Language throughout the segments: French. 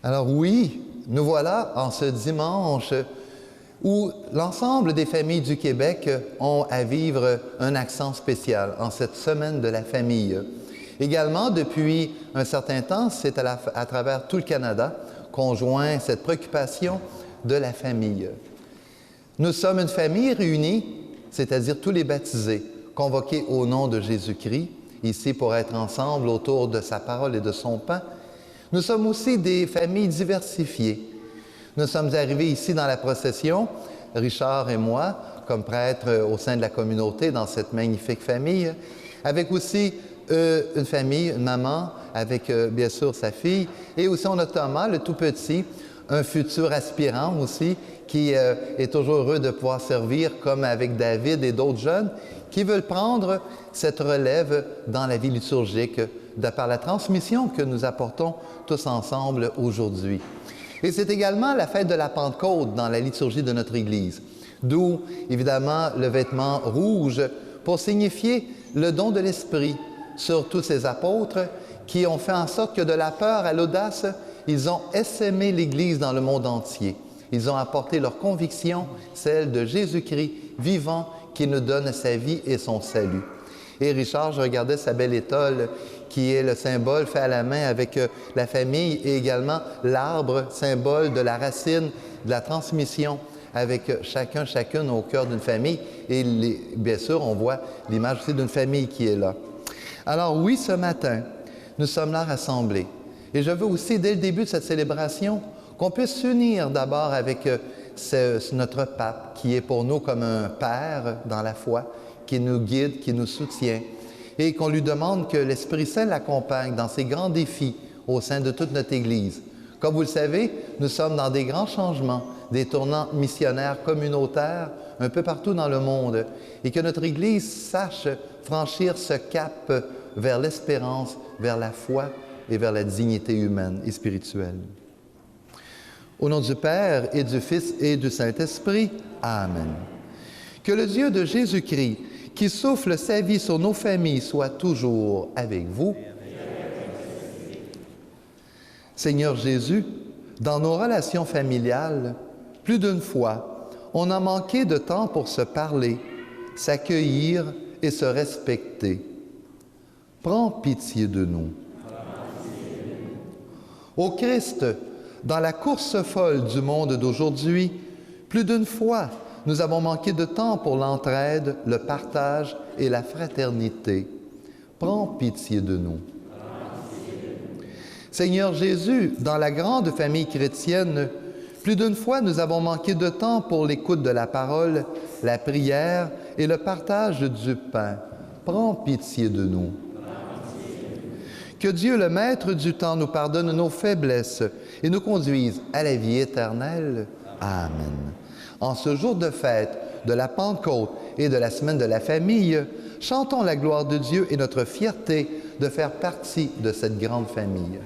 Alors oui, nous voilà en ce dimanche où l'ensemble des familles du Québec ont à vivre un accent spécial en cette semaine de la famille. Également, depuis un certain temps, c'est à travers tout le Canada qu'on joint cette préoccupation de la famille. Nous sommes une famille réunie, c'est-à-dire tous les baptisés, convoqués au nom de Jésus-Christ, ici pour être ensemble autour de sa parole et de son pain. Nous sommes aussi des familles diversifiées. Nous sommes arrivés ici dans la procession, Richard et moi, comme prêtres au sein de la communauté, dans cette magnifique famille, avec aussi une famille, une maman, avec bien sûr sa fille, et aussi on a Thomas, le tout petit, un futur aspirant aussi, qui est toujours heureux de pouvoir servir, comme avec David et d'autres jeunes, qui veulent prendre cette relève dans la vie liturgique, de par la transmission que nous apportons tous ensemble aujourd'hui. Et c'est également la fête de la Pentecôte dans la liturgie de notre Église, d'où évidemment le vêtement rouge pour signifier le don de l'Esprit sur tous ces apôtres qui ont fait en sorte que de la peur à l'audace, ils ont essaimé l'Église dans le monde entier. Ils ont apporté leur conviction, celle de Jésus-Christ vivant qui nous donne sa vie et son salut. Et Richard, je regardais sa belle étole qui est le symbole fait à la main avec la famille et également l'arbre, symbole de la racine, de la transmission avec chacune au cœur d'une famille. Et bien sûr, on voit l'image aussi d'une famille qui est là. Alors oui, ce matin, nous sommes là rassemblés. Et je veux aussi, dès le début de cette célébration, qu'on puisse s'unir d'abord avec notre pape, qui est pour nous comme un père dans la foi, qui nous guide, qui nous soutient, et qu'on lui demande que l'Esprit Saint l'accompagne dans ses grands défis au sein de toute notre Église. Comme vous le savez, nous sommes dans des grands changements, des tournants missionnaires communautaires un peu partout dans le monde, et que notre Église sache franchir ce cap vers l'espérance, vers la foi et vers la dignité humaine et spirituelle. Au nom du Père et du Fils et du Saint-Esprit, Amen. Que le Dieu de Jésus-Christ, qui souffle sa vie sur nos familles, soit toujours avec vous. Seigneur Jésus, dans nos relations familiales, plus d'une fois, on a manqué de temps pour se parler, s'accueillir et se respecter. Prends pitié de nous. Ô Christ, dans la course folle du monde d'aujourd'hui, plus d'une fois, nous avons manqué de temps pour l'entraide, le partage et la fraternité. Prends pitié de nous. Seigneur Jésus, dans la grande famille chrétienne, plus d'une fois, nous avons manqué de temps pour l'écoute de la parole, la prière et le partage du pain. Prends pitié de nous. Que Dieu, le Maître du temps, nous pardonne nos faiblesses et nous conduise à la vie éternelle. Amen. En ce jour de fête de la Pentecôte et de la semaine de la famille, chantons la gloire de Dieu et notre fierté de faire partie de cette grande famille.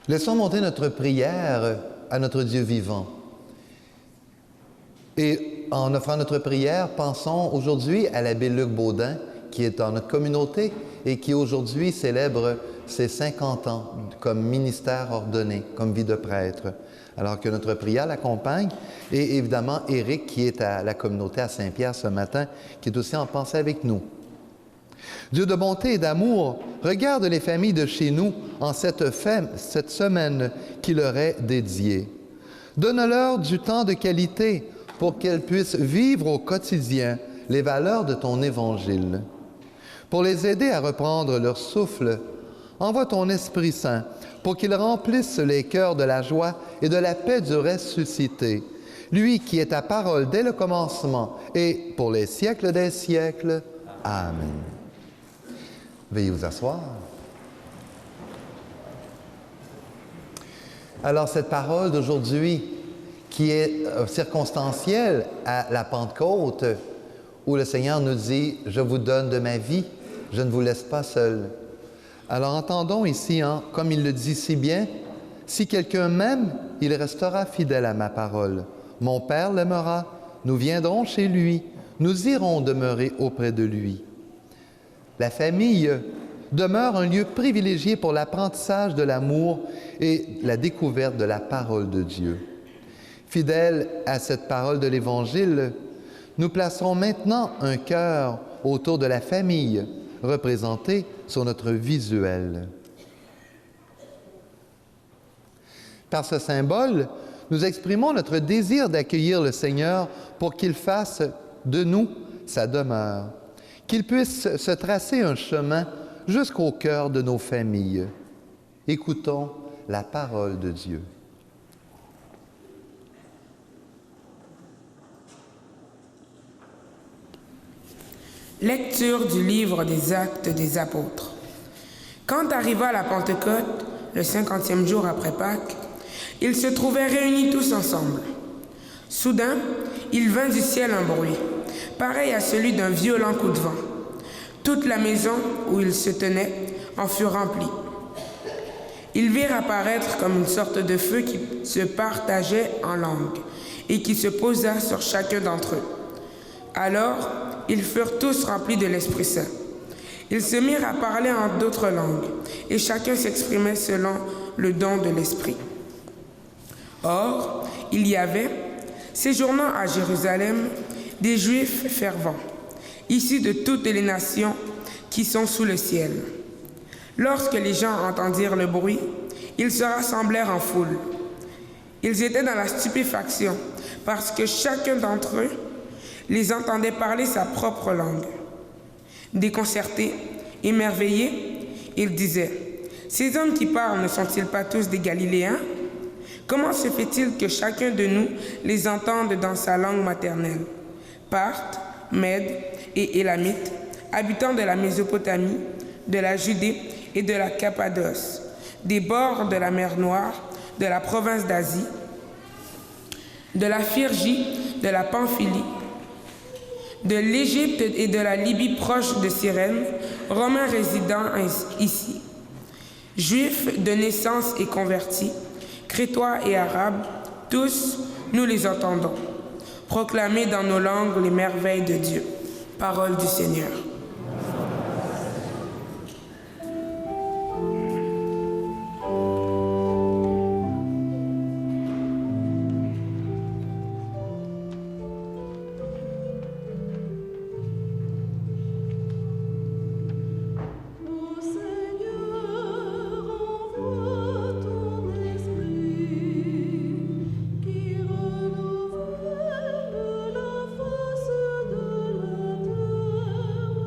Laissons monter notre prière à notre Dieu vivant. Et en offrant notre prière, pensons aujourd'hui à l'abbé Luc Baudin, qui est dans notre communauté et qui aujourd'hui célèbre ses 50 ans comme ministère ordonné, comme vie de prêtre. Alors que notre prière l'accompagne, et évidemment Éric qui est à la communauté à Saint-Pierre ce matin, qui est aussi en pensée avec nous. Dieu de bonté et d'amour, regarde les familles de chez nous en cette semaine qui leur est dédiée. Donne-leur du temps de qualité pour qu'elles puissent vivre au quotidien les valeurs de ton Évangile. Pour les aider à reprendre leur souffle, envoie ton Esprit Saint pour qu'il remplisse les cœurs de la joie et de la paix du ressuscité, lui qui est ta parole dès le commencement et pour les siècles des siècles. Amen. Veuillez vous asseoir. Alors, cette parole d'aujourd'hui, qui est circonstancielle à la Pentecôte, où le Seigneur nous dit « Je vous donne de ma vie, je ne vous laisse pas seul ». Alors, entendons ici, comme il le dit si bien, « Si quelqu'un m'aime, il restera fidèle à ma parole. Mon Père l'aimera, nous viendrons chez lui, nous irons demeurer auprès de lui. » La famille demeure un lieu privilégié pour l'apprentissage de l'amour et la découverte de la parole de Dieu. Fidèles à cette parole de l'Évangile, nous placerons maintenant un cœur autour de la famille, représentée sur notre visuel. Par ce symbole, nous exprimons notre désir d'accueillir le Seigneur pour qu'il fasse de nous sa demeure, qu'il puisse se tracer un chemin jusqu'au cœur de nos familles. Écoutons la parole de Dieu. Lecture du livre des Actes des Apôtres. Quand arriva la Pentecôte, le 50e jour après Pâques, ils se trouvaient réunis tous ensemble. Soudain, il vint du ciel un bruit, pareil à celui d'un violent coup de vent. Toute la maison où ils se tenaient en fut remplie. Ils virent apparaître comme une sorte de feu qui se partageait en langues et qui se posa sur chacun d'entre eux. Alors, ils furent tous remplis de l'Esprit Saint. Ils se mirent à parler en d'autres langues, et chacun s'exprimait selon le don de l'Esprit. Or, il y avait, séjournant à Jérusalem, des Juifs fervents, issus de toutes les nations qui sont sous le ciel. Lorsque les gens entendirent le bruit, ils se rassemblèrent en foule. Ils étaient dans la stupéfaction, parce que chacun d'entre eux les entendait parler sa propre langue. Déconcertés, émerveillés, ils disaient « Ces hommes qui parlent ne sont-ils pas tous des Galiléens? Comment se fait-il que chacun de nous les entende dans sa langue maternelle? Parthes, Mèdes et Élamites, habitants de la Mésopotamie, de la Judée et de la Cappadoce, des bords de la mer Noire, de la province d'Asie, de la Phrygie, de la Pamphylie, de l'Égypte et de la Libye proche de Cyrène, Romains résidant ici, Juifs de naissance et convertis, Crétois et Arabes, tous nous les entendons, proclamer dans nos langues les merveilles de Dieu. Parole du Seigneur. Terre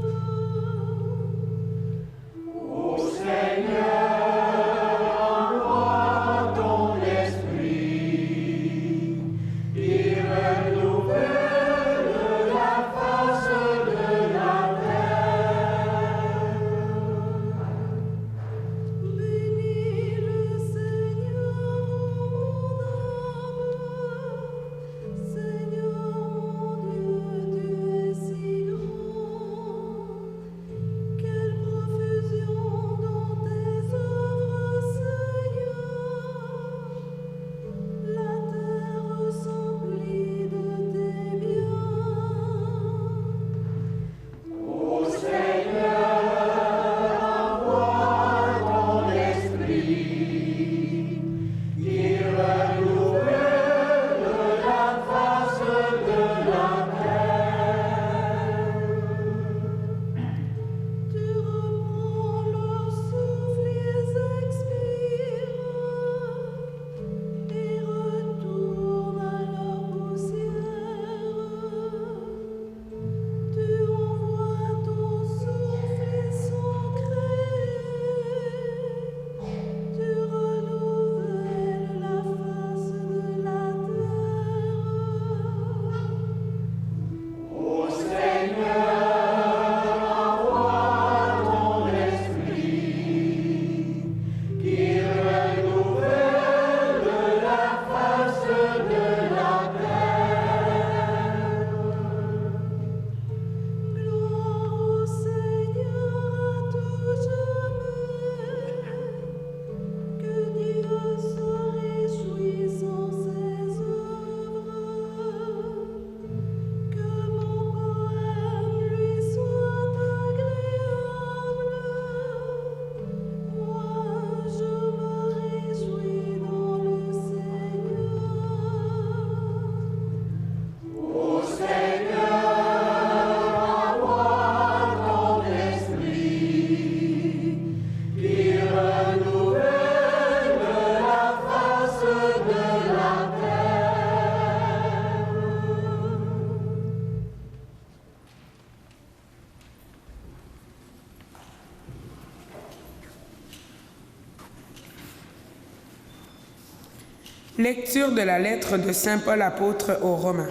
Lecture de la lettre de Saint Paul apôtre aux Romains.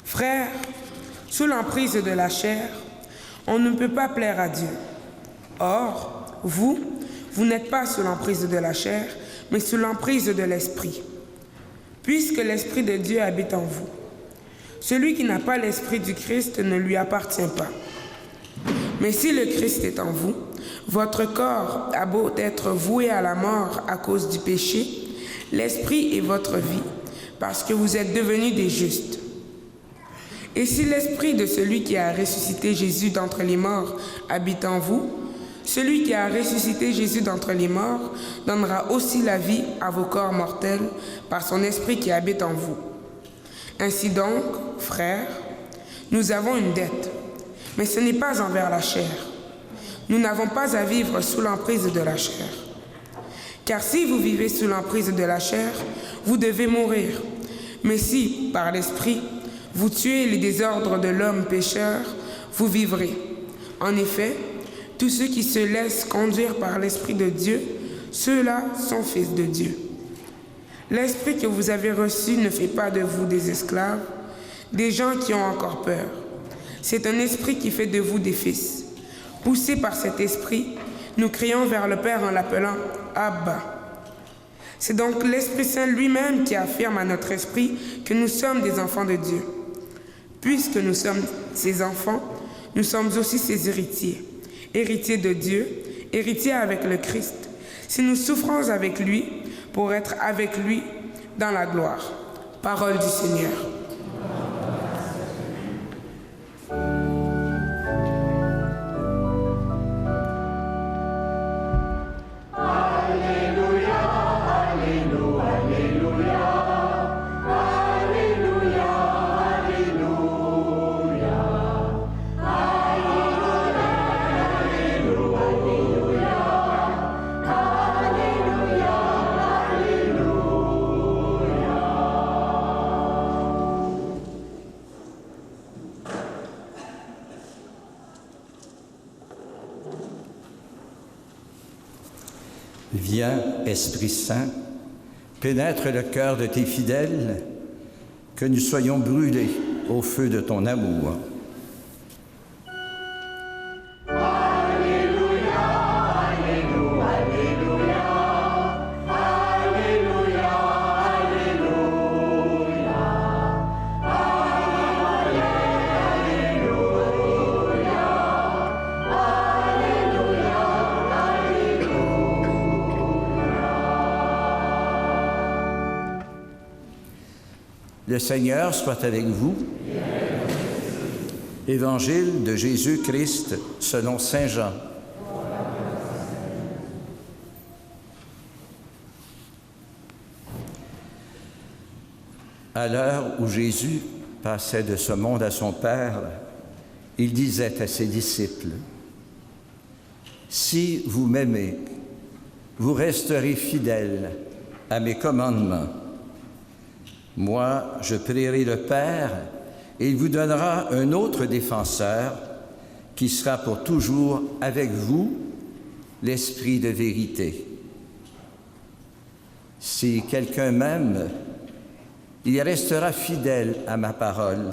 Frères, sous l'emprise de la chair, on ne peut pas plaire à Dieu. Or, vous n'êtes pas sous l'emprise de la chair, mais sous l'emprise de l'Esprit, puisque l'Esprit de Dieu habite en vous. Celui qui n'a pas l'Esprit du Christ ne lui appartient pas. Mais si le Christ est en vous, votre corps a beau être voué à la mort à cause du péché, l'Esprit est votre vie, parce que vous êtes devenus des justes. Et si l'Esprit de celui qui a ressuscité Jésus d'entre les morts habite en vous, celui qui a ressuscité Jésus d'entre les morts donnera aussi la vie à vos corps mortels par son Esprit qui habite en vous. Ainsi donc, frères, nous avons une dette, mais ce n'est pas envers la chair. Nous n'avons pas à vivre sous l'emprise de la chair. Car si vous vivez sous l'emprise de la chair, vous devez mourir. Mais si, par l'Esprit, vous tuez les désordres de l'homme pécheur, vous vivrez. En effet, tous ceux qui se laissent conduire par l'Esprit de Dieu, ceux-là sont fils de Dieu. L'Esprit que vous avez reçu ne fait pas de vous des esclaves, des gens qui ont encore peur. C'est un esprit qui fait de vous des fils. Poussés par cet esprit, nous crions vers le Père en l'appelant « Abba ». C'est donc l'Esprit Saint lui-même qui affirme à notre esprit que nous sommes des enfants de Dieu. Puisque nous sommes ses enfants, nous sommes aussi ses héritiers. Héritiers de Dieu, héritiers avec le Christ, si nous souffrons avec lui pour être avec lui dans la gloire. Parole du Seigneur. Viens, Esprit Saint, pénètre le cœur de tes fidèles, que nous soyons brûlés au feu de ton amour. Le Seigneur soit avec vous. Évangile de Jésus-Christ selon saint Jean. À l'heure où Jésus passait de ce monde à son Père, il disait à ses disciples, « Si vous m'aimez, vous resterez fidèles à mes commandements. Moi, je prierai le Père, et il vous donnera un autre défenseur qui sera pour toujours avec vous, l'Esprit de vérité. Si quelqu'un m'aime, il restera fidèle à ma parole.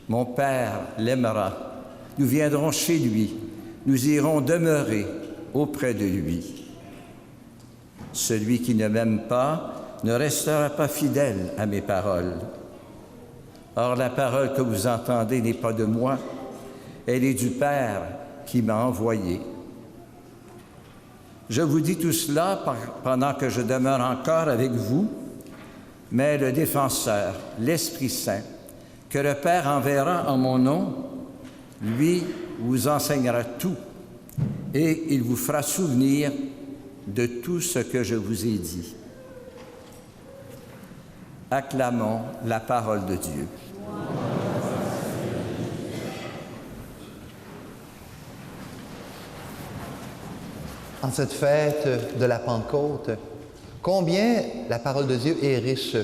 Mon Père l'aimera. Nous viendrons chez lui. Nous irons demeurer auprès de lui. Celui qui ne m'aime pas ne restera pas fidèle à mes paroles. Or, la parole que vous entendez n'est pas de moi, elle est du Père qui m'a envoyé. Je vous dis tout cela pendant que je demeure encore avec vous, mais le Défenseur, l'Esprit Saint, que le Père enverra en mon nom, lui vous enseignera tout, et il vous fera souvenir de tout ce que je vous ai dit. Acclamons la parole de Dieu. En cette fête de la Pentecôte, combien la parole de Dieu est riche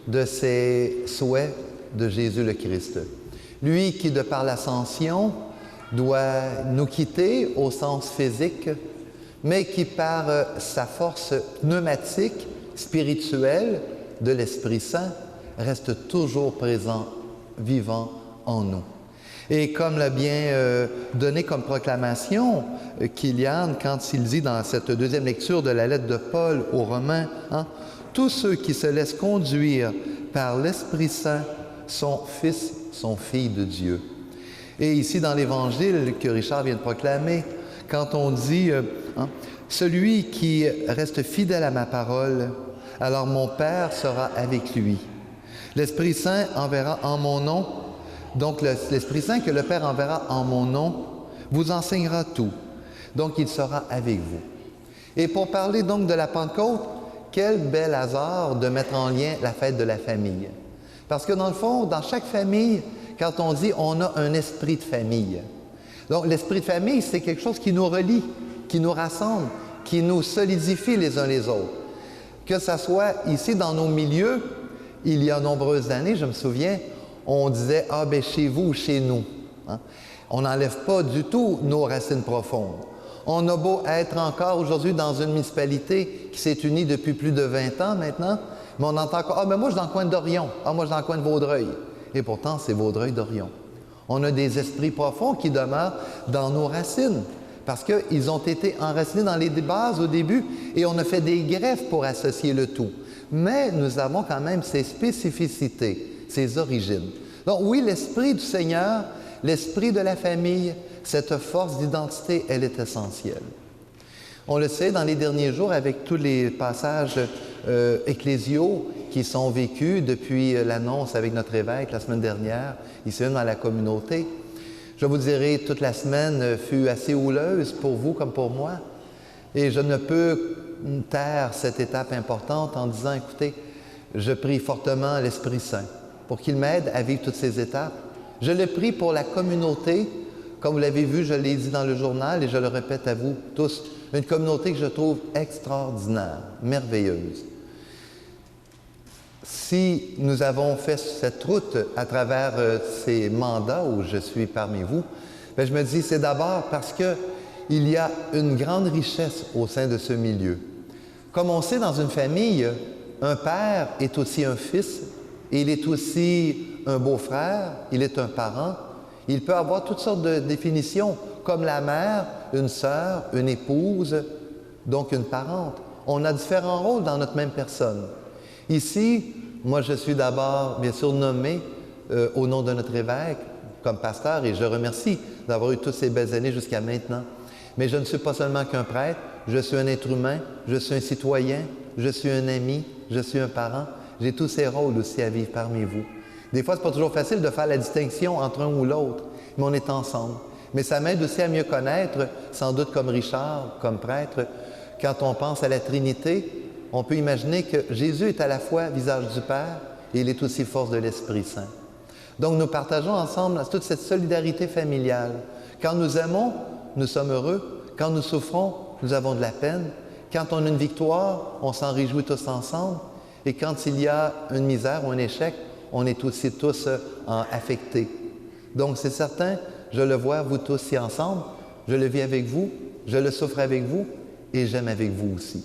de ses souhaits de Jésus le Christ. Lui qui, de par l'ascension, doit nous quitter au sens physique, mais qui, par sa force pneumatique, spirituel de l'Esprit Saint reste toujours présent, vivant en nous. Et comme l'a bien donné comme proclamation Kilian quand il dit dans cette deuxième lecture de la lettre de Paul aux Romains, tous ceux qui se laissent conduire par l'Esprit Saint sont fils, sont filles de Dieu. Et ici dans l'Évangile que Richard vient de proclamer, quand on dit celui qui reste fidèle à ma parole, alors mon Père sera avec lui. L'Esprit Saint enverra en mon nom, donc l'Esprit Saint que le Père enverra en mon nom, vous enseignera tout. Donc il sera avec vous. Et pour parler donc de la Pentecôte, quel bel hasard de mettre en lien la fête de la famille. Parce que dans le fond, dans chaque famille, quand on dit on a un esprit de famille. Donc l'esprit de famille, c'est quelque chose qui nous relie, qui nous rassemble, qui nous solidifie les uns les autres. Que ça soit ici dans nos milieux, il y a nombreuses années, je me souviens, on disait « Ah, ben chez vous ou chez nous ». On n'enlève pas du tout nos racines profondes. On a beau être encore aujourd'hui dans une municipalité qui s'est unie depuis plus de 20 ans maintenant, mais on entend encore « Ah, ben moi je suis dans le coin d'Orion. Ah, moi je suis dans le coin de Vaudreuil. » Et pourtant, c'est Vaudreuil-Dorion. On a des esprits profonds qui demeurent dans nos racines parce qu'ils ont été enracinés dans les bases au début et on a fait des greffes pour associer le tout. Mais nous avons quand même ces spécificités, ces origines. Donc oui, l'esprit du Seigneur, l'esprit de la famille, cette force d'identité, elle est essentielle. On le sait dans les derniers jours avec tous les passages ecclésiaux qui sont vécus depuis l'annonce avec notre évêque la semaine dernière, ici même dans la communauté. Je vous dirai, toute la semaine fut assez houleuse pour vous comme pour moi. Et je ne peux taire cette étape importante en disant, écoutez, je prie fortement l'Esprit Saint pour qu'il m'aide à vivre toutes ces étapes. Je le prie pour la communauté, comme vous l'avez vu, je l'ai dit dans le journal et je le répète à vous tous, une communauté que je trouve extraordinaire, merveilleuse. Si nous avons fait cette route à travers ces mandats où je suis parmi vous, bien, je me dis c'est d'abord parce qu'il y a une grande richesse au sein de ce milieu. Comme on sait dans une famille, un père est aussi un fils, et il est aussi un beau-frère, il est un parent. Il peut avoir toutes sortes de définitions, comme la mère, une sœur, une épouse, donc une parente. On a différents rôles dans notre même personne. Ici, moi je suis d'abord, bien sûr, nommé au nom de notre évêque comme pasteur et je remercie d'avoir eu toutes ces belles années jusqu'à maintenant. Mais je ne suis pas seulement qu'un prêtre, je suis un être humain, je suis un citoyen, je suis un ami, je suis un parent. J'ai tous ces rôles aussi à vivre parmi vous. Des fois, ce n'est pas toujours facile de faire la distinction entre un ou l'autre, mais on est ensemble. Mais ça m'aide aussi à mieux connaître, sans doute comme Richard, comme prêtre, quand on pense à la Trinité, on peut imaginer que Jésus est à la fois visage du Père et il est aussi force de l'Esprit Saint. Donc nous partageons ensemble toute cette solidarité familiale. Quand nous aimons, nous sommes heureux. Quand nous souffrons, nous avons de la peine. Quand on a une victoire, on s'en réjouit tous ensemble. Et quand il y a une misère ou un échec, on est aussi tous affectés. Donc c'est certain, je le vois, vous tous ici ensemble, je le vis avec vous, je le souffre avec vous et j'aime avec vous aussi.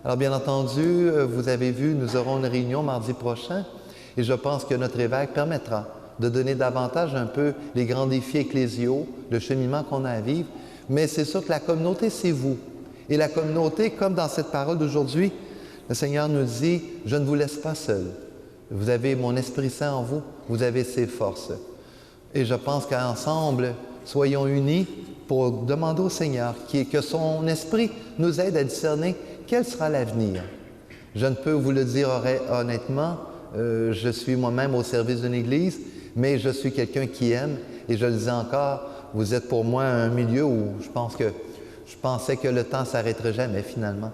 Alors bien entendu, vous avez vu, nous aurons une réunion mardi prochain et je pense que notre évêque permettra de donner davantage un peu les grands défis ecclésiaux, le cheminement qu'on a à vivre, mais c'est sûr que la communauté, c'est vous. Et la communauté, comme dans cette parole d'aujourd'hui, le Seigneur nous dit, je ne vous laisse pas seul. Vous avez mon Esprit Saint en vous, vous avez ses forces. Et je pense qu'ensemble, soyons unis pour demander au Seigneur que son Esprit nous aide à discerner quel sera l'avenir. Je ne peux vous le dire honnêtement, je suis moi-même au service d'une Église, mais je suis quelqu'un qui aime, et je le dis encore, vous êtes pour moi un milieu où je pensais que le temps ne s'arrêterait jamais finalement.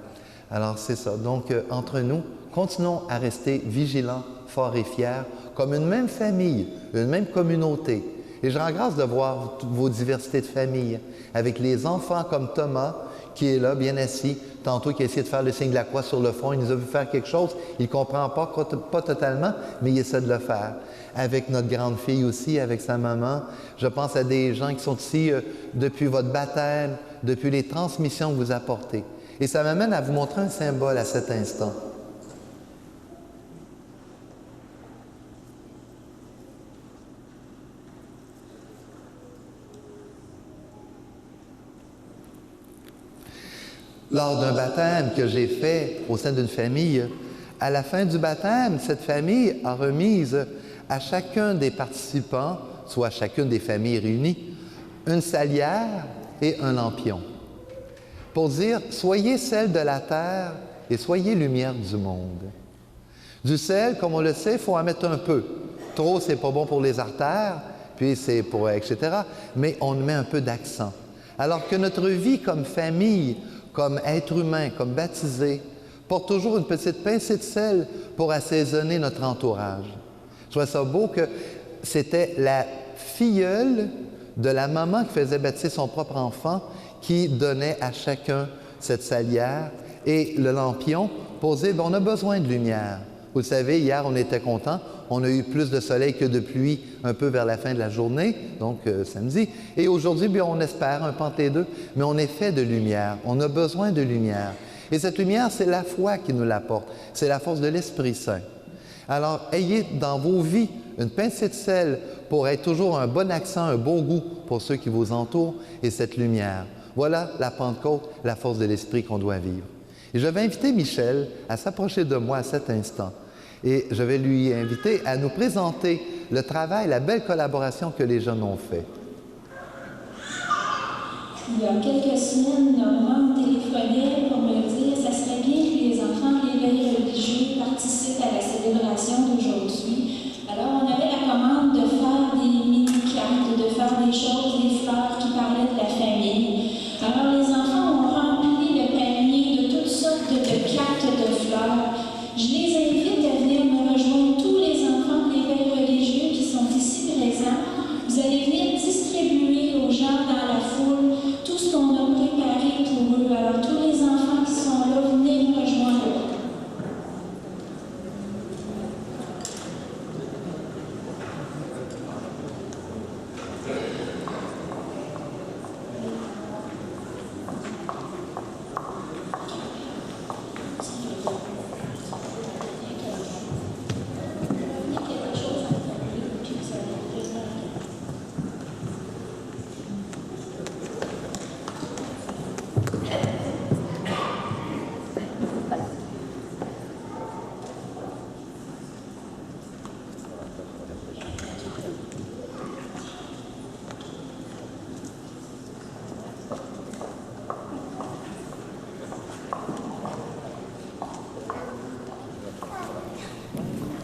Alors c'est ça. Donc entre nous, continuons à rester vigilants, forts et fiers, comme une même famille, une même communauté. Et je rends grâce de voir vos diversités de familles, avec les enfants comme Thomas, qui est là, bien assis, tantôt qui a essayé de faire le signe de la croix sur le front, il nous a vu faire quelque chose, il ne comprend pas totalement, mais il essaie de le faire. Avec notre grande fille aussi, avec sa maman, je pense à des gens qui sont ici depuis votre baptême, depuis les transmissions que vous apportez. Et ça m'amène à vous montrer un symbole à cet instant. Lors d'un baptême que j'ai fait au sein d'une famille, à la fin du baptême, cette famille a remis à chacun des participants, soit à chacune des familles réunies, une salière et un lampion, pour dire « Soyez sel de la terre et soyez lumière du monde ». Du sel, comme on le sait, il faut en mettre un peu. Trop, c'est pas bon pour les artères, puis c'est pour, etc. Mais on met un peu d'accent. Alors que notre vie comme famille, comme être humain, comme baptisé, porte toujours une petite pincée de sel pour assaisonner notre entourage. Je trouve ça beau que c'était la filleule de la maman qui faisait baptiser son propre enfant qui donnait à chacun cette salière et le lampion pour dire, on a besoin de lumière. Vous le savez, hier, on était contents. On a eu plus de soleil que de pluie un peu vers la fin de la journée, donc samedi. Et aujourd'hui, bien, on espère un peu entre les deux, mais on est fait de lumière. On a besoin de lumière. Et cette lumière, c'est la foi qui nous l'apporte. C'est la force de l'Esprit Saint. Alors, ayez dans vos vies une pincée de sel pour être toujours un bon accent, un beau goût pour ceux qui vous entourent et cette lumière. Voilà la Pentecôte, la force de l'Esprit qu'on doit vivre. Et je vais inviter Michel à s'approcher de moi à cet instant. Et je vais lui inviter à nous présenter le travail, la belle collaboration que les jeunes ont fait. Il y a quelques semaines, Normand me téléphonait pour me dire que ça serait bien que les enfants de l'éveil religieux participent à la célébration d'aujourd'hui. Alors, on avait la commande de faire des mini-cartes, de faire des choses, des fleurs qui parlaient de la famille. Alors, les enfants ont rempli le panier de toutes sortes de cartes de fleurs. Je les invite à venir me rejoindre, tous les enfants de l'éveil religieux qui sont ici présents. Vous allez venir distribuer aux gens dans la foule tout ce qu'on a préparé pour eux. Alors, tous les enfants qui sont là, venez me rejoindre.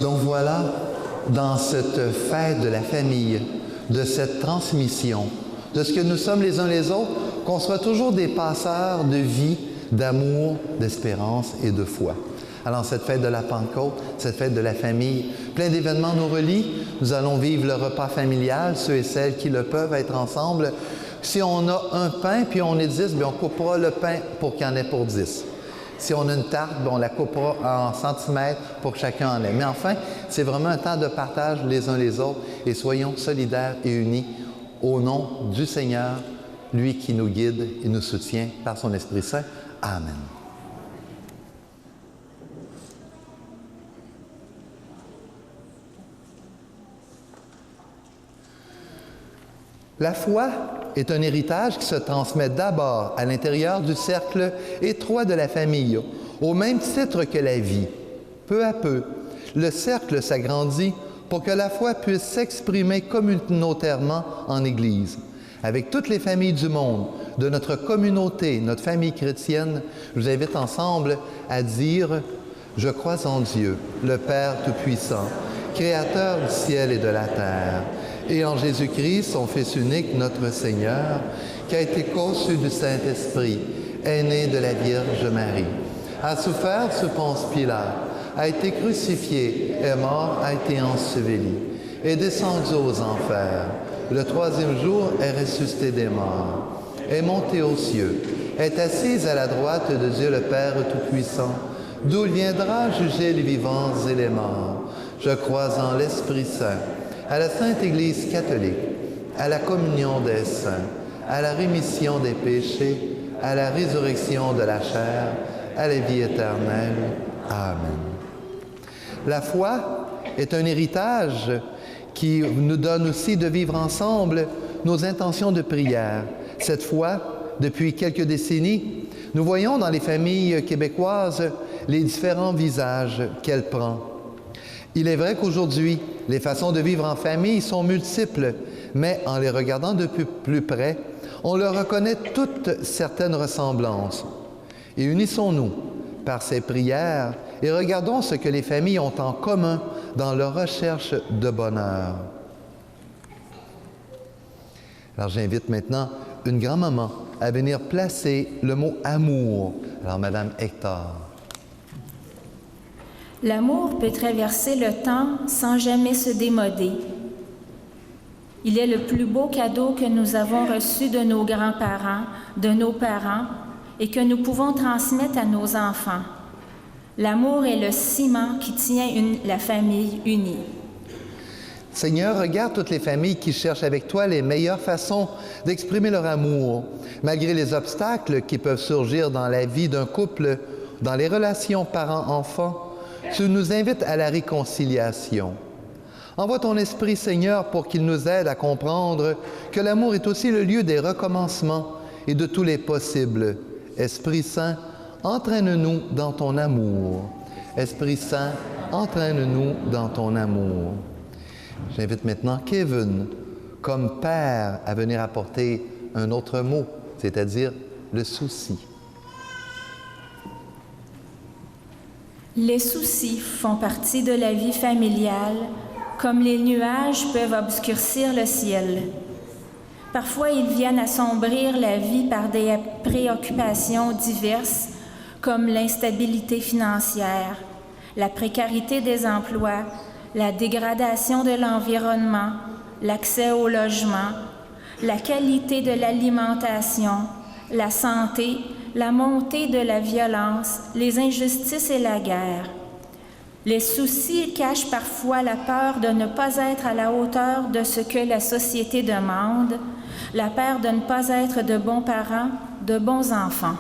Donc voilà, dans cette fête de la famille, de cette transmission, de ce que nous sommes les uns les autres, qu'on soit toujours des passeurs de vie, d'amour, d'espérance et de foi. Alors cette fête de la Pentecôte, cette fête de la famille, plein d'événements nous relient. Nous allons vivre le repas familial, ceux et celles qui le peuvent être ensemble. Si on a un pain puis on est 10, bien on coupera le pain pour qu'il y en ait pour 10. Si on a une tarte, bien on la coupera en centimètres pour que chacun en ait. Mais enfin, c'est vraiment un temps de partage les uns les autres et soyons solidaires et unis au nom du Seigneur, lui qui nous guide et nous soutient par son Esprit Saint. Amen. La foi est un héritage qui se transmet d'abord à l'intérieur du cercle étroit de la famille, au même titre que la vie. Peu à peu, le cercle s'agrandit pour que la foi puisse s'exprimer communautairement en Église. Avec toutes les familles du monde, de notre communauté, notre famille chrétienne, je vous invite ensemble à dire « Je crois en Dieu, le Père Tout-Puissant, Créateur du ciel et de la terre, et en Jésus-Christ, son Fils unique, notre Seigneur, qui a été conçu du Saint-Esprit, est né de la Vierge Marie, a souffert sous Ponce Pilate, a été crucifié, est mort, a été enseveli, est descendu aux enfers. Le troisième jour est ressuscité des morts, est monté aux cieux, est assis à la droite de Dieu le Père Tout-Puissant, d'où il viendra juger les vivants et les morts. Je crois en l'Esprit Saint, à la Sainte Église catholique, à la communion des saints, à la rémission des péchés, à la résurrection de la chair, à la vie éternelle. Amen. La foi est un héritage qui nous donne aussi de vivre ensemble nos intentions de prière. Cette foi, depuis quelques décennies, Nous voyons dans les familles québécoises les différents visages qu'elle prend. Il est vrai qu'aujourd'hui, les façons de vivre en famille sont multiples, mais en les regardant de plus près, on leur reconnaît toutes certaines ressemblances. Et unissons-nous par ces prières et regardons ce que les familles ont en commun dans leur recherche de bonheur. Alors j'invite maintenant une grand-maman à venir placer le mot « amour ». Alors Madame Hector. L'amour peut traverser le temps sans jamais se démoder. Il est le plus beau cadeau que nous avons reçu de nos grands-parents, de nos parents, et que nous pouvons transmettre à nos enfants. L'amour est le ciment qui tient la famille unie. Seigneur, regarde toutes les familles qui cherchent avec toi les meilleures façons d'exprimer leur amour, malgré les obstacles qui peuvent surgir dans la vie d'un couple, dans les relations parents-enfants. Tu nous invites à la réconciliation. Envoie ton Esprit, Seigneur, pour qu'il nous aide à comprendre que l'amour est aussi le lieu des recommencements et de tous les possibles. Esprit Saint, entraîne-nous dans ton amour. Esprit Saint, entraîne-nous dans ton amour. J'invite maintenant Kevin, comme père, à venir apporter un autre mot, c'est-à-dire le souci. Les soucis font partie de la vie familiale, comme les nuages peuvent obscurcir le ciel. Parfois, ils viennent assombrir la vie par des préoccupations diverses, comme l'instabilité financière, la précarité des emplois, la dégradation de l'environnement, l'accès au logement, la qualité de l'alimentation, la santé, la montée de la violence, les injustices et la guerre. Les soucis cachent parfois la peur de ne pas être à la hauteur de ce que la société demande, la peur de ne pas être de bons parents, de bons enfants.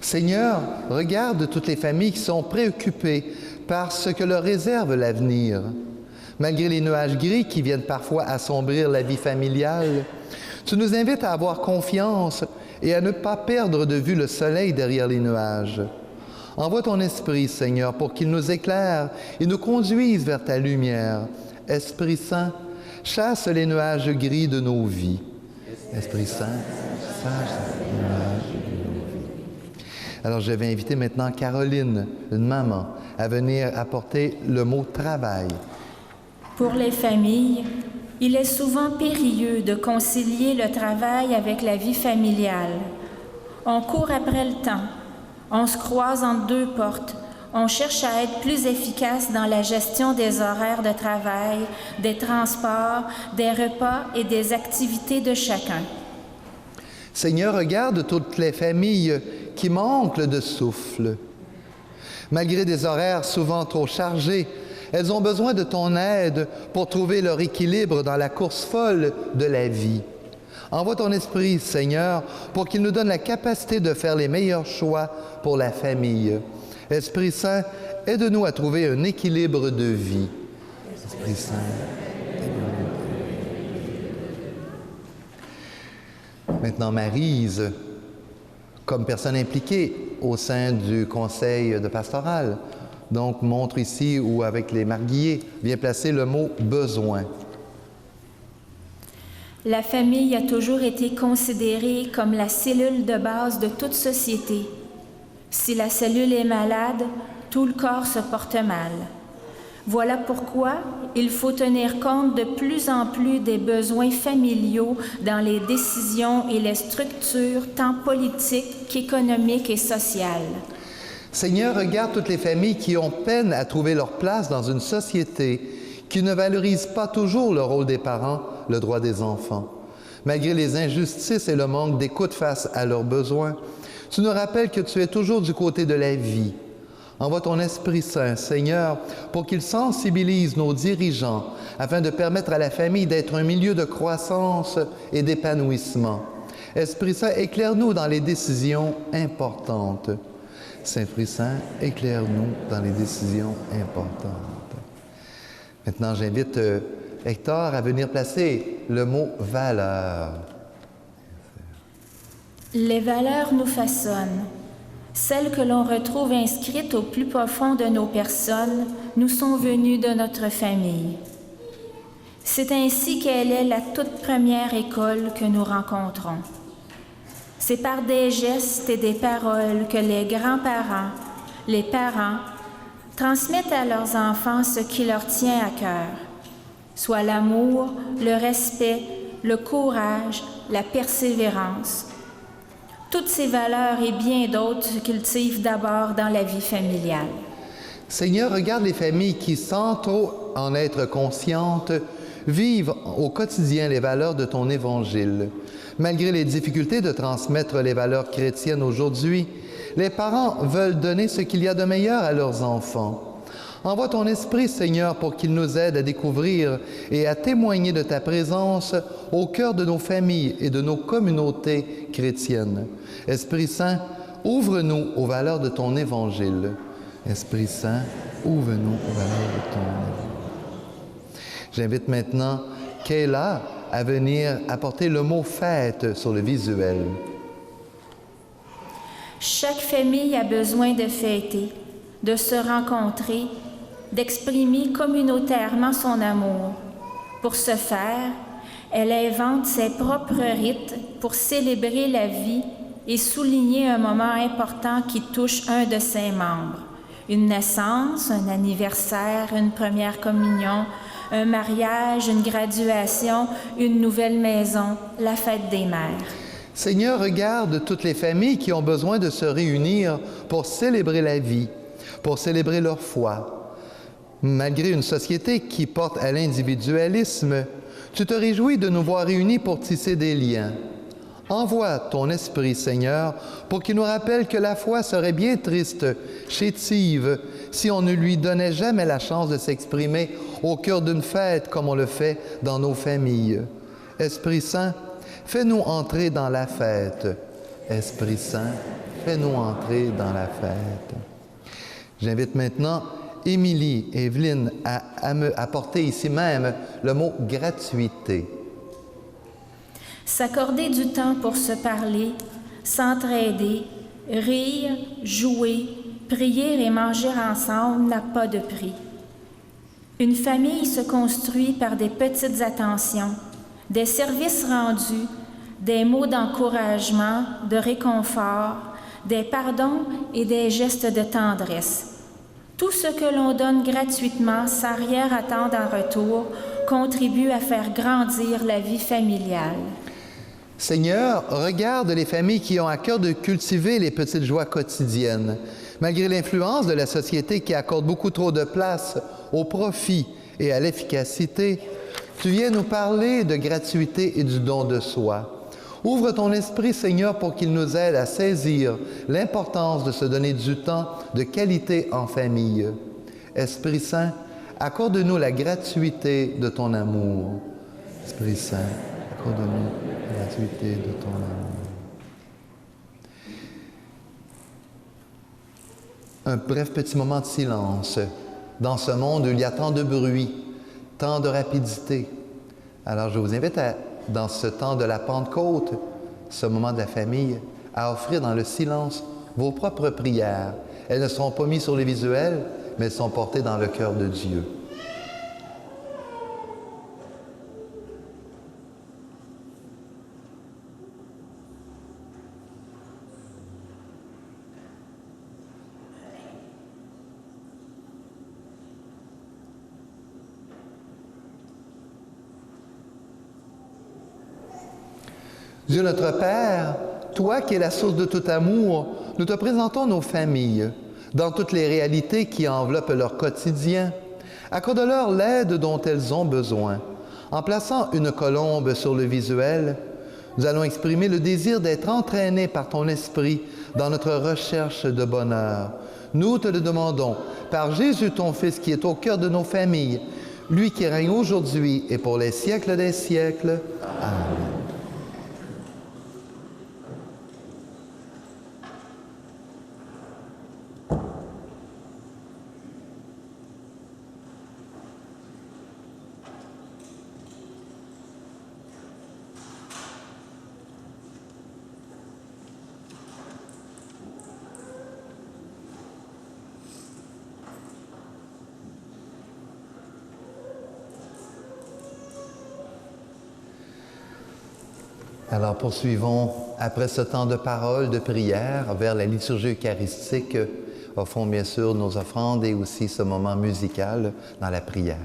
Seigneur, regarde toutes les familles qui sont préoccupées par ce que leur réserve l'avenir. Malgré les nuages gris qui viennent parfois assombrir la vie familiale, tu nous invites à avoir confiance et à ne pas perdre de vue le soleil derrière les nuages. Envoie ton Esprit, Seigneur, pour qu'il nous éclaire et nous conduise vers ta lumière. Esprit Saint, chasse les nuages gris de nos vies. Esprit Saint, chasse les nuages gris de nos vies. Alors je vais inviter maintenant Caroline, une maman, à venir apporter le mot « travail ». Pour les familles, il est souvent périlleux de concilier le travail avec la vie familiale. On court après le temps, on se croise entre deux portes, on cherche à être plus efficace dans la gestion des horaires de travail, des transports, des repas et des activités de chacun. Seigneur, regarde toutes les familles qui manquent de souffle. Malgré des horaires souvent trop chargés, elles ont besoin de ton aide pour trouver leur équilibre dans la course folle de la vie. Envoie ton Esprit, Seigneur, pour qu'il nous donne la capacité de faire les meilleurs choix pour la famille. Esprit Saint, aide-nous à trouver un équilibre de vie. Esprit Saint, aide-nous. Maintenant, Maryse, comme personne impliquée au sein du conseil de pastoral, donc, montre ici ou avec les marguilliers, vient placer le mot « besoin ». La famille a toujours été considérée comme la cellule de base de toute société. Si la cellule est malade, tout le corps se porte mal. Voilà pourquoi il faut tenir compte de plus en plus des besoins familiaux dans les décisions et les structures tant politiques qu'économiques et sociales. Seigneur, regarde toutes les familles qui ont peine à trouver leur place dans une société qui ne valorise pas toujours le rôle des parents, le droit des enfants. Malgré les injustices et le manque d'écoute face à leurs besoins, tu nous rappelles que tu es toujours du côté de la vie. Envoie ton Esprit Saint, Seigneur, pour qu'il sensibilise nos dirigeants afin de permettre à la famille d'être un milieu de croissance et d'épanouissement. Esprit Saint, éclaire-nous dans les décisions importantes. Saint-Esprit Saint, éclaire-nous dans les décisions importantes. Maintenant, j'invite Hector à venir placer le mot « valeur ». Les valeurs nous façonnent. Celles que l'on retrouve inscrites au plus profond de nos personnes nous sont venues de notre famille. C'est ainsi qu'elle est la toute première école que nous rencontrons. C'est par des gestes et des paroles que les grands-parents, les parents, transmettent à leurs enfants ce qui leur tient à cœur, soit l'amour, le respect, le courage, la persévérance. Toutes ces valeurs et bien d'autres se cultivent d'abord dans la vie familiale. Seigneur, regarde les familles qui, sans trop en être conscientes, vivent au quotidien les valeurs de ton Évangile. Malgré les difficultés de transmettre les valeurs chrétiennes aujourd'hui, les parents veulent donner ce qu'il y a de meilleur à leurs enfants. Envoie ton Esprit, Seigneur, pour qu'il nous aide à découvrir et à témoigner de ta présence au cœur de nos familles et de nos communautés chrétiennes. Esprit Saint, ouvre-nous aux valeurs de ton Évangile. Esprit Saint, ouvre-nous aux valeurs de ton Évangile. J'invite maintenant Kayla à venir apporter le mot « fête » sur le visuel. Chaque famille a besoin de fêter, de se rencontrer, d'exprimer communautairement son amour. Pour ce faire, elle invente ses propres rites pour célébrer la vie et souligner un moment important qui touche un de ses membres. Une naissance, un anniversaire, une première communion, un mariage, une graduation, une nouvelle maison, la fête des mères. Seigneur, regarde toutes les familles qui ont besoin de se réunir pour célébrer la vie, pour célébrer leur foi. Malgré une société qui porte à l'individualisme, tu te réjouis de nous voir réunis pour tisser des liens. Envoie ton Esprit, Seigneur, pour qu'il nous rappelle que la foi serait bien triste, chétive, si on ne lui donnait jamais la chance de s'exprimer au cœur d'une fête comme on le fait dans nos familles. Esprit Saint, fais-nous entrer dans la fête. Esprit Saint, fais-nous entrer dans la fête. J'invite maintenant Émilie et Evelyne à me apporter ici même le mot « gratuité ». S'accorder du temps pour se parler, s'entraider, rire, jouer, prier et manger ensemble n'a pas de prix. Une famille se construit par des petites attentions, des services rendus, des mots d'encouragement, de réconfort, des pardons et des gestes de tendresse. Tout ce que l'on donne gratuitement sans rien attendre en retour contribue à faire grandir la vie familiale. Seigneur, regarde les familles qui ont à cœur de cultiver les petites joies quotidiennes. Malgré l'influence de la société qui accorde beaucoup trop de place au profit et à l'efficacité, tu viens nous parler de gratuité et du don de soi. Ouvre ton esprit, Seigneur, pour qu'il nous aide à saisir l'importance de se donner du temps de qualité en famille. Esprit Saint, accorde-nous la gratuité de ton amour. Esprit Saint, accorde-nous la gratuité de ton amour. Un bref petit moment de silence. Dans ce monde où il y a tant de bruit, tant de rapidité. Alors je vous invite dans ce temps de la Pentecôte, ce moment de la famille, à offrir dans le silence vos propres prières. Elles ne seront pas mises sur les visuels, mais elles sont portées dans le cœur de Dieu. Dieu notre Père, toi qui es la source de tout amour, nous te présentons nos familles, dans toutes les réalités qui enveloppent leur quotidien. Accorde-leur l'aide dont elles ont besoin. En plaçant une colombe sur le visuel, nous allons exprimer le désir d'être entraînés par ton esprit dans notre recherche de bonheur. Nous te le demandons par Jésus, ton Fils, qui est au cœur de nos familles, lui qui règne aujourd'hui et pour les siècles des siècles. Amen. Alors poursuivons, après ce temps de parole, de prière, vers la liturgie eucharistique. Offrons bien sûr nos offrandes et aussi ce moment musical dans la prière.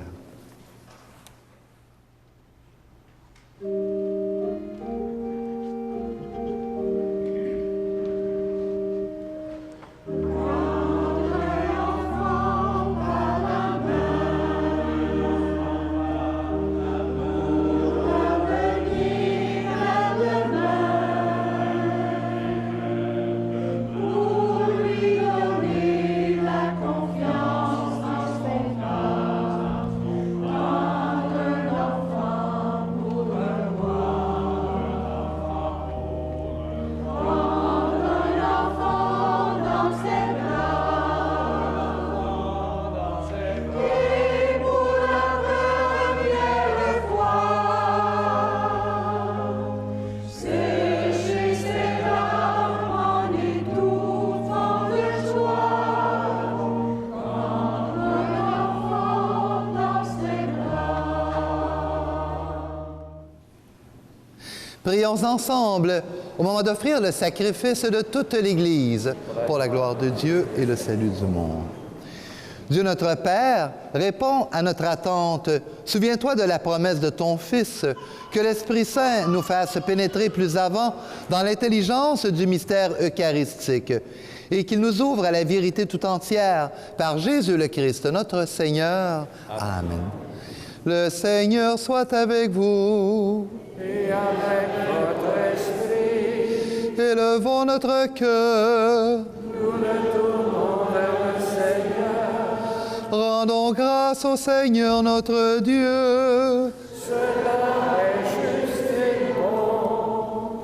Prions ensemble au moment d'offrir le sacrifice de toute l'Église pour la gloire de Dieu et le salut du monde. Dieu notre Père, réponds à notre attente. Souviens-toi de la promesse de ton Fils, que l'Esprit Saint nous fasse pénétrer plus avant dans l'intelligence du mystère eucharistique et qu'il nous ouvre à la vérité tout entière par Jésus le Christ, notre Seigneur. Amen. Le Seigneur soit avec vous. Et avec votre esprit, élevons notre cœur. nous le tournons vers le Seigneur. Rendons grâce au Seigneur notre Dieu. Cela est juste et bon.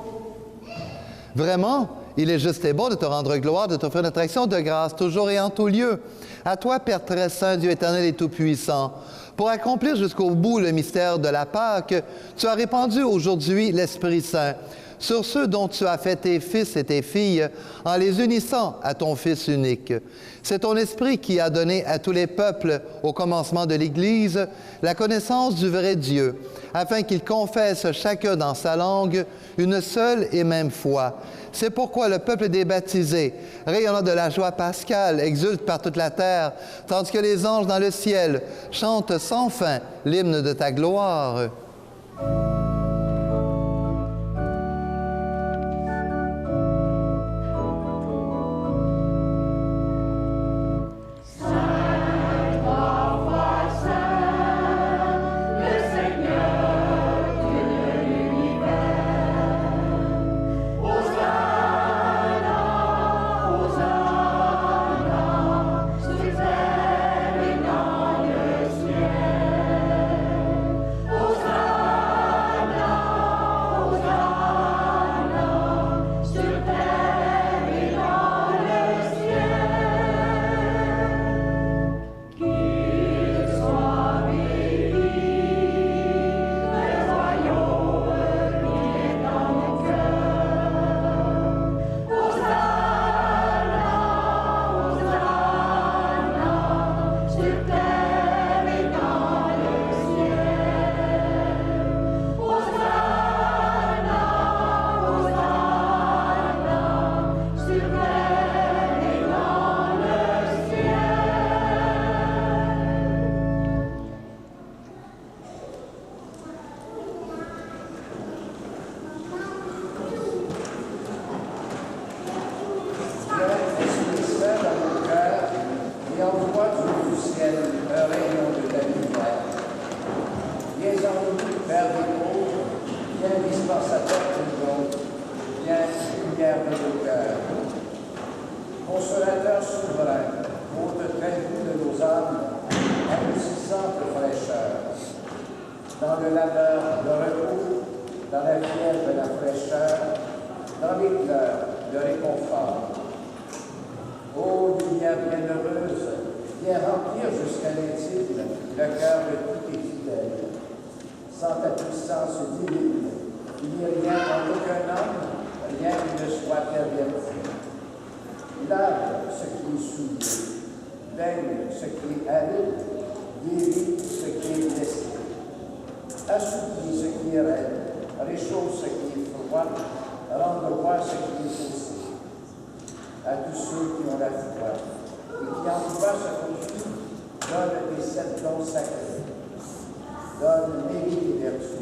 Vraiment, il est juste et bon de te rendre gloire, de t'offrir notre action de grâce, toujours et en tout lieu. À toi, Père très saint, Dieu éternel et tout-puissant, pour accomplir jusqu'au bout le mystère de la Pâque, tu as répandu aujourd'hui l'Esprit Saint sur ceux dont tu as fait tes fils et tes filles en les unissant à ton Fils unique. C'est ton Esprit qui a donné à tous les peuples, au commencement de l'Église, la connaissance du vrai Dieu, afin qu'ils confessent chacun dans sa langue une seule et même foi. C'est pourquoi le peuple des baptisés, rayonnant de la joie pascale, exulte par toute la terre, tandis que les anges dans le ciel chantent sans fin l'hymne de ta gloire. Consolateur souverain, ôte très doux de nos âmes, adoucissante fraîcheur. Dans le labeur, le repos, dans la fièvre, la fraîcheur, dans les pleurs, le réconfort. Ô lumière bienheureuse, viens remplir jusqu'à l'intime le cœur de tous tes fidèles. Sans ta puissance divine, il n'y a rien en aucun homme, rien qui ne soit perverti. Lave ce qui est souillé, baigne ce qui est aride, guérit ce qui est blessé, assouplit ce qui est raide, réchauffe ce qui est froid. croix, rende voir ce qui est faussé. À tous ceux qui ont la foi et qui en vouloir se construire, donne les 7 dons sacrés, donne mérite et vertu,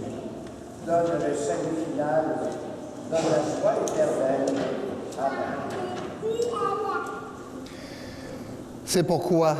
donne le salut final, donne la joie éternelle. Amen. C'est pourquoi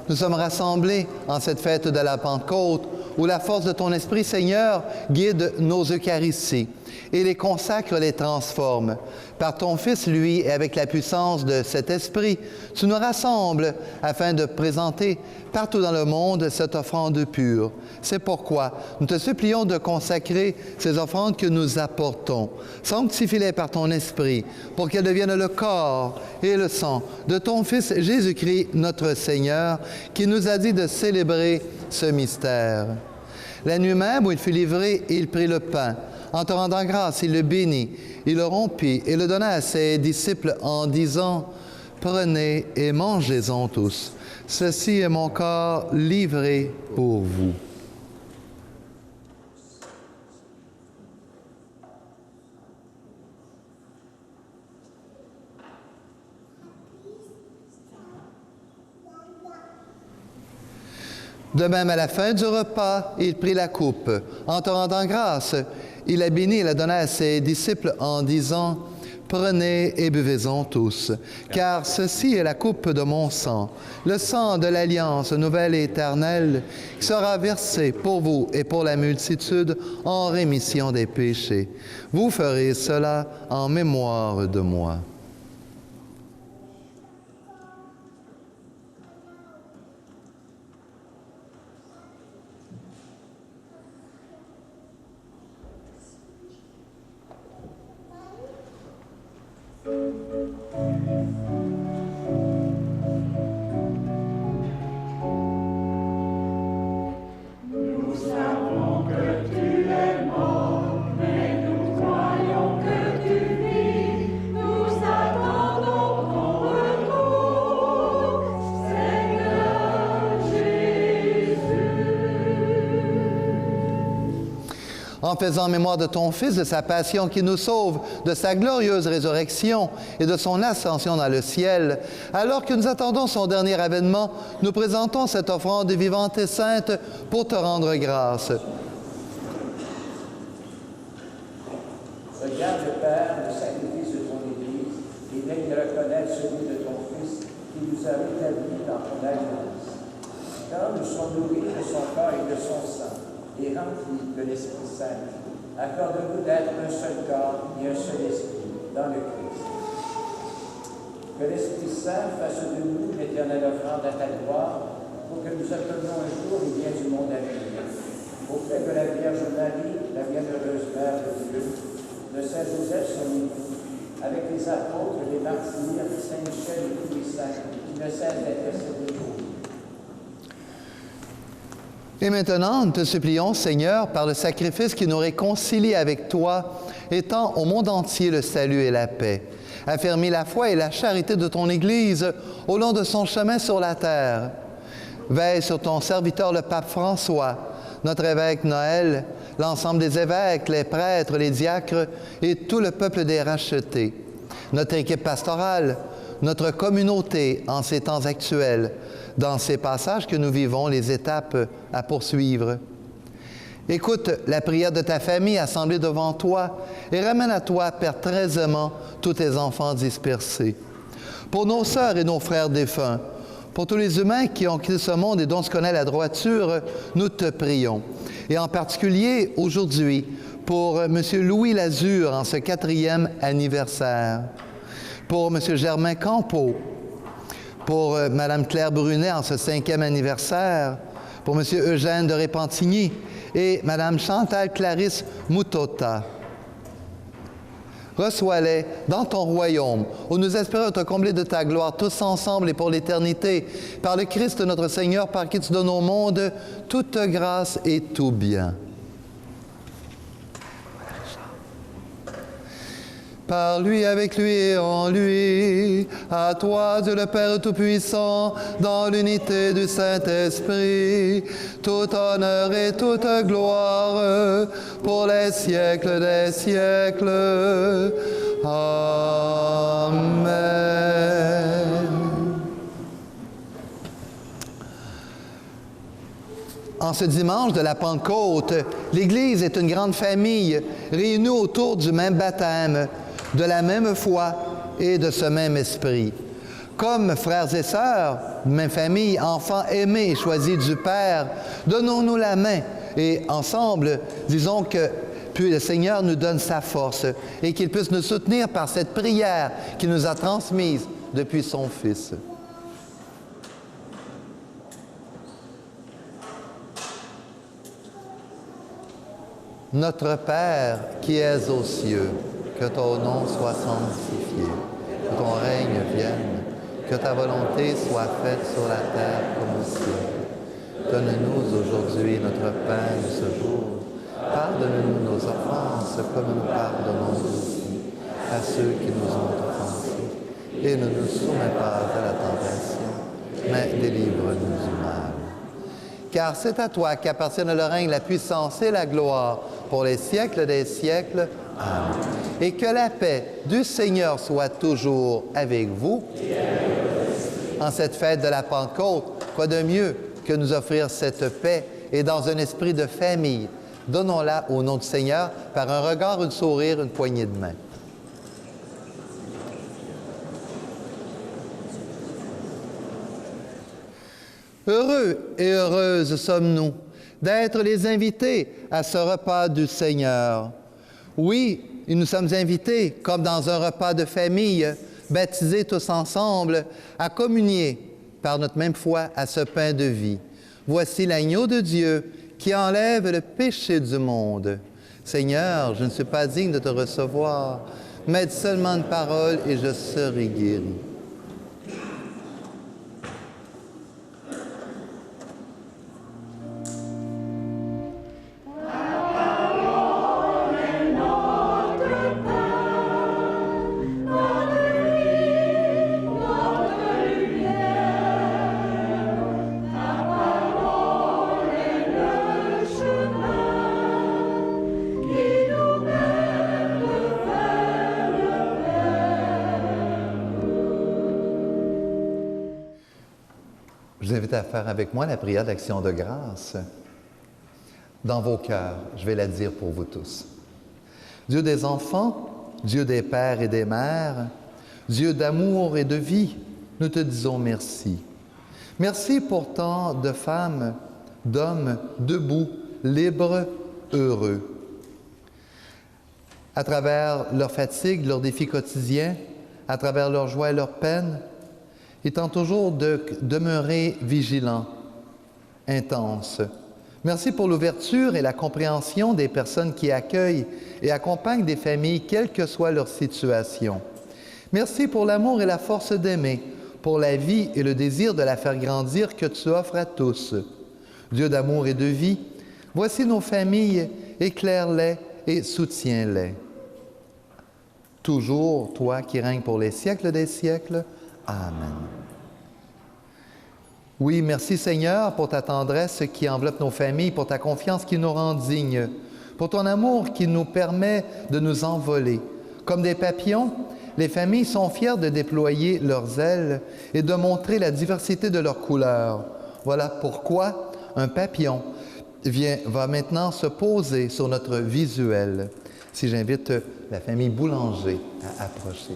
nous sommes rassemblés en cette fête de la Pentecôte, où la force de ton Esprit, Seigneur, guide nos Eucharisties et les consacre, les transforme. Par ton Fils, lui, et avec la puissance de cet Esprit, tu nous rassembles afin de présenter partout dans le monde cette offrande pure. C'est pourquoi nous te supplions de consacrer ces offrandes que nous apportons. Sanctifie-les par ton Esprit, pour qu'elles deviennent le corps et le sang de ton Fils Jésus-Christ, notre Seigneur, qui nous a dit de célébrer ce mystère. La nuit même où il fut livré, il prit le pain. En te rendant grâce, il le bénit, il le rompit et le donna à ses disciples en disant « Prenez et mangez-en tous. Ceci est mon corps livré pour vous. » De même, à la fin du repas, il prit la coupe. En te rendant grâce, il la bénit et la donna à ses disciples en disant « Prenez et buvez-en tous, car ceci est la coupe de mon sang, le sang de l'alliance nouvelle et éternelle, qui sera versé pour vous et pour la multitude en rémission des péchés. Vous ferez cela en mémoire de moi. » En faisant mémoire de ton Fils, de sa passion qui nous sauve, de sa glorieuse résurrection et de son ascension dans le ciel, alors que nous attendons son dernier avènement, nous présentons cette offrande vivante et sainte pour te rendre grâce. Regarde, Père, le sacrifice de ton Église et daigne reconnaître celui de ton Fils qui nous a rétablis dans ton alliance. Quand nous sommes nourris de son corps et de son sang, et remplis de l'Esprit Saint, accorde-nous d'être un seul corps et un seul esprit dans le Christ. Que l'Esprit Saint fasse de nous l'éternelle offrande à ta gloire, pour que nous obtenions un jour les biens du monde à venir. Auprès de la Vierge Marie, la bienheureuse Mère de Dieu, de Saint Joseph son époux, avec les apôtres, les martyrs, Saint Michel et tous les saints, qui ne cessent d'intercéder pour nous. Et maintenant, nous te supplions, Seigneur, par le sacrifice qui nous réconcilie avec toi, étends au monde entier le salut et la paix. Affermis la foi et la charité de ton Église au long de son chemin sur la terre. Veille sur ton serviteur, le pape François, notre évêque Noël, l'ensemble des évêques, les prêtres, les diacres et tout le peuple des rachetés, notre équipe pastorale, notre communauté en ces temps actuels, dans ces passages que nous vivons, les étapes à poursuivre. Écoute la prière de ta famille assemblée devant toi et ramène à toi, Père, très aimant, tous tes enfants dispersés. Pour nos sœurs et nos frères défunts, pour tous les humains qui ont quitté ce monde et dont se connaît la droiture, nous te prions. Et en particulier, aujourd'hui, pour M. Louis Lazure en ce 4e anniversaire, pour M. Germain Campeau, pour Mme Claire Brunet en ce 5e anniversaire, pour M. Eugène de Repentigny et Mme Chantal Clarisse Moutota. Reçois-les dans ton royaume, où nous espérons te combler de ta gloire, tous ensemble et pour l'éternité, par le Christ notre Seigneur, par qui tu donnes au monde toute grâce et tout bien. par lui, avec lui et en lui. À toi, Dieu le Père Tout-Puissant, dans l'unité du Saint-Esprit, tout honneur et toute gloire pour les siècles des siècles. Amen. En ce dimanche de la Pentecôte, l'Église est une grande famille réunie autour du même baptême, de la même foi et de ce même esprit. Comme frères et sœurs, même famille, enfants aimés et choisis du Père, donnons-nous la main et ensemble, disons que puis le Seigneur nous donne sa force et qu'il puisse nous soutenir par cette prière qu'il nous a transmise depuis son Fils. Notre Père qui es aux cieux, que ton nom soit sanctifié, que ton règne vienne, que ta volonté soit faite sur la terre comme au ciel. Donne-nous aujourd'hui notre pain de ce jour. Pardonne-nous nos offenses comme nous pardonnons aussi à ceux qui nous ont offensés. Et ne nous soumets pas à la tentation, mais délivre-nous du mal. Car c'est à toi qu'appartiennent le règne, la puissance et la gloire pour les siècles des siècles. Amen. Et que la paix du Seigneur soit toujours avec vous. En cette fête de la Pentecôte, quoi de mieux que nous offrir cette paix et dans un esprit de famille. Donnons-la au nom du Seigneur par un regard, un sourire, une poignée de main. Heureux et heureuses sommes-nous d'être les invités à ce repas du Seigneur. Oui, nous sommes invités, comme dans un repas de famille, baptisés tous ensemble, à communier par notre même foi à ce pain de vie. Voici l'agneau de Dieu qui enlève le péché du monde. Seigneur, je ne suis pas digne de te recevoir, mais dis seulement une parole et je serai guéri. Je vous invite à faire avec moi la prière d'action de grâce. Dans vos cœurs, je vais la dire pour vous tous. Dieu des enfants, Dieu des pères et des mères, Dieu d'amour et de vie, nous te disons merci. Merci pour tant de femmes, d'hommes debout, libres, heureux. À travers leurs fatigues, leurs défis quotidiens, à travers leurs joies et leurs peines, étant toujours de demeurer vigilants, intenses. Merci pour l'ouverture et la compréhension des personnes qui accueillent et accompagnent des familles, quelle que soit leur situation. Merci pour l'amour et la force d'aimer, pour la vie et le désir de la faire grandir que tu offres à tous. Dieu d'amour et de vie, voici nos familles, éclaire-les et soutiens-les. Toujours, toi qui règnes pour les siècles des siècles. Amen. Oui, merci Seigneur pour ta tendresse qui enveloppe nos familles, pour ta confiance qui nous rend dignes, pour ton amour qui nous permet de nous envoler. Comme des papillons, les familles sont fières de déployer leurs ailes et de montrer la diversité de leurs couleurs. Voilà pourquoi un papillon va maintenant se poser sur notre visuel. Si j'invite la famille Boulanger à approcher.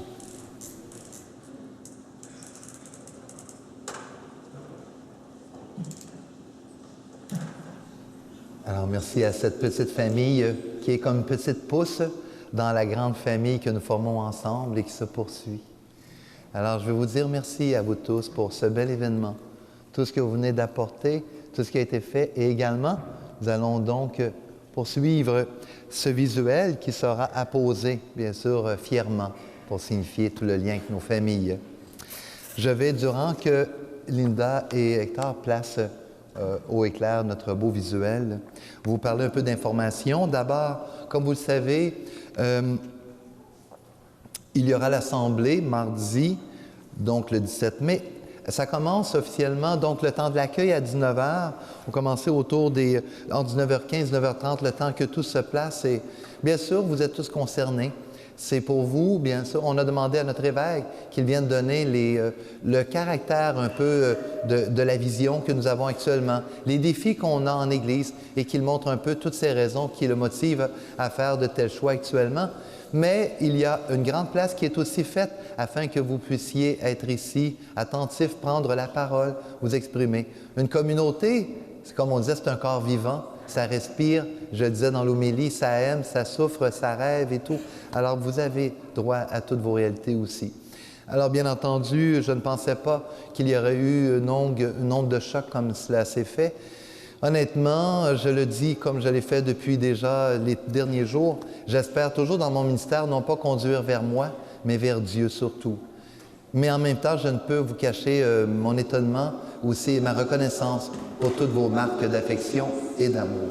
Alors, merci à cette petite famille qui est comme une petite pousse dans la grande famille que nous formons ensemble et qui se poursuit. Alors, je vais vous dire merci à vous tous pour ce bel événement, tout ce que vous venez d'apporter, tout ce qui a été fait. Et également, nous allons donc poursuivre ce visuel qui sera apposé, bien sûr, fièrement, pour signifier tout le lien avec nos familles. Je vais, durant que Linda et Hector placent au éclair notre beau visuel, vous parler un peu d'informations. D'abord, comme vous le savez, Il y aura l'Assemblée mardi, donc le 17 mai. Ça commence officiellement, donc le temps de l'accueil à 19h. On va commencer autour des entre 19h15 et 19h30, le temps que tout se place. Et bien sûr, vous êtes tous concernés. C'est pour vous, bien sûr. On a demandé à notre évêque qu'il vienne donner le caractère un peu de la vision que nous avons actuellement, les défis qu'on a en Église et qu'il montre un peu toutes ces raisons qui le motivent à faire de tels choix actuellement. Mais il y a une grande place qui est aussi faite afin que vous puissiez être ici, attentifs, prendre la parole, vous exprimer. Une communauté, c'est comme on disait, c'est un corps vivant, ça respire, je le disais dans l'homélie, ça aime, ça souffre, ça rêve et tout. Alors vous avez droit à toutes vos réalités aussi. Alors bien entendu, je ne pensais pas qu'il y aurait eu une onde de choc comme cela s'est fait. Honnêtement, je le dis comme je l'ai fait depuis déjà les derniers jours, j'espère toujours dans mon ministère non pas conduire vers moi, mais vers Dieu surtout. Mais en même temps, je ne peux vous cacher mon étonnement, aussi ma reconnaissance pour toutes vos marques d'affection et d'amour.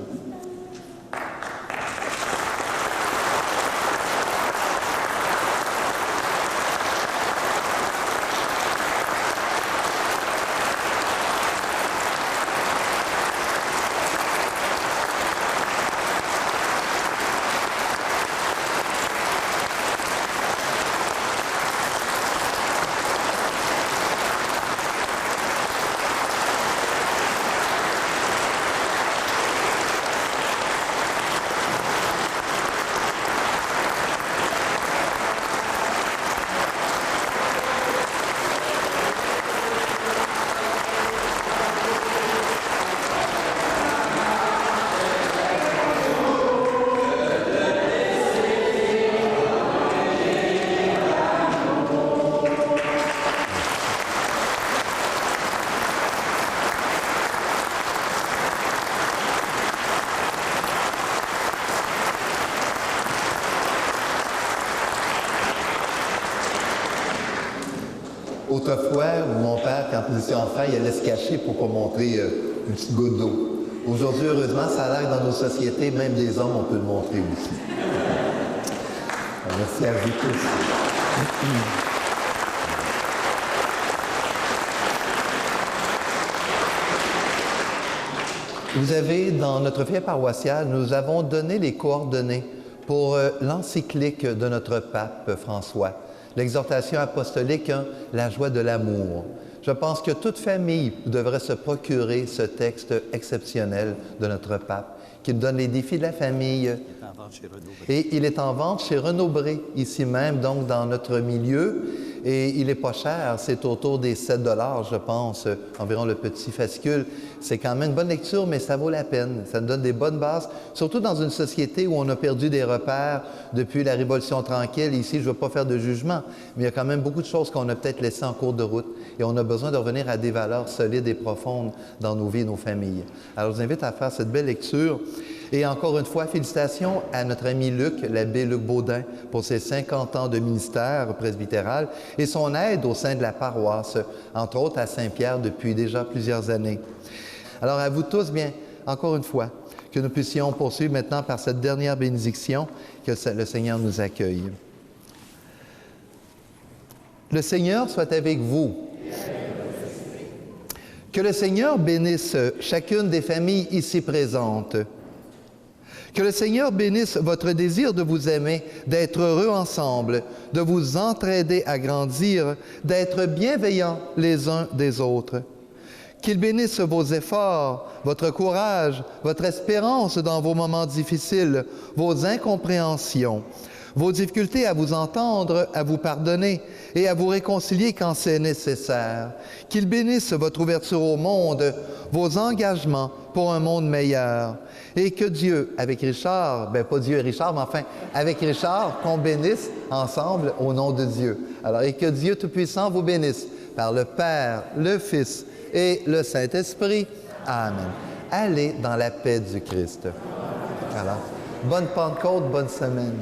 Autrefois, mon père, quand il était enfant, il allait se cacher pour ne pas montrer une petite goutte d'eau. Aujourd'hui, heureusement, ça a l'air que dans nos sociétés, même les hommes, on peut le montrer aussi. Merci à vous tous. Vous avez, dans notre filière paroissiale, nous avons donné les coordonnées pour l'encyclique de notre pape François. L'exhortation apostolique, la joie de l'amour. Je pense que toute famille devrait se procurer ce texte exceptionnel de notre pape, qui nous donne les défis de la famille. Et il est en vente chez Renaud-Bré, ici même, donc dans notre milieu. Et il n'est pas cher, c'est autour des 7 $, je pense, environ le petit fascicule. C'est quand même une bonne lecture, mais ça vaut la peine. Ça nous donne des bonnes bases, surtout dans une société où on a perdu des repères depuis la Révolution tranquille. Ici, je ne veux pas faire de jugement, mais il y a quand même beaucoup de choses qu'on a peut-être laissées en cours de route. Et on a besoin de revenir à des valeurs solides et profondes dans nos vies et nos familles. Alors, je vous invite à faire cette belle lecture. Et encore une fois, félicitations à notre ami Luc, l'abbé Luc Baudin, pour ses 50 ans de ministère presbytéral et son aide au sein de la paroisse, entre autres à Saint-Pierre depuis déjà plusieurs années. Alors à vous tous, bien, encore une fois, que nous puissions poursuivre maintenant par cette dernière bénédiction, que le Seigneur nous accueille. Le Seigneur soit avec vous. Que le Seigneur bénisse chacune des familles ici présentes. Que le Seigneur bénisse votre désir de vous aimer, d'être heureux ensemble, de vous entraider à grandir, d'être bienveillants les uns des autres. Qu'il bénisse vos efforts, votre courage, votre espérance dans vos moments difficiles, vos incompréhensions, vos difficultés à vous entendre, à vous pardonner et à vous réconcilier quand c'est nécessaire. Qu'il bénisse votre ouverture au monde, vos engagements pour un monde meilleur. Et que Dieu, avec Richard, pas Dieu et Richard, mais enfin, avec Richard, qu'on bénisse ensemble au nom de Dieu. Alors, et que Dieu Tout-Puissant vous bénisse par le Père, le Fils et le Saint-Esprit. Amen. Allez dans la paix du Christ. Alors, bonne Pentecôte, bonne semaine.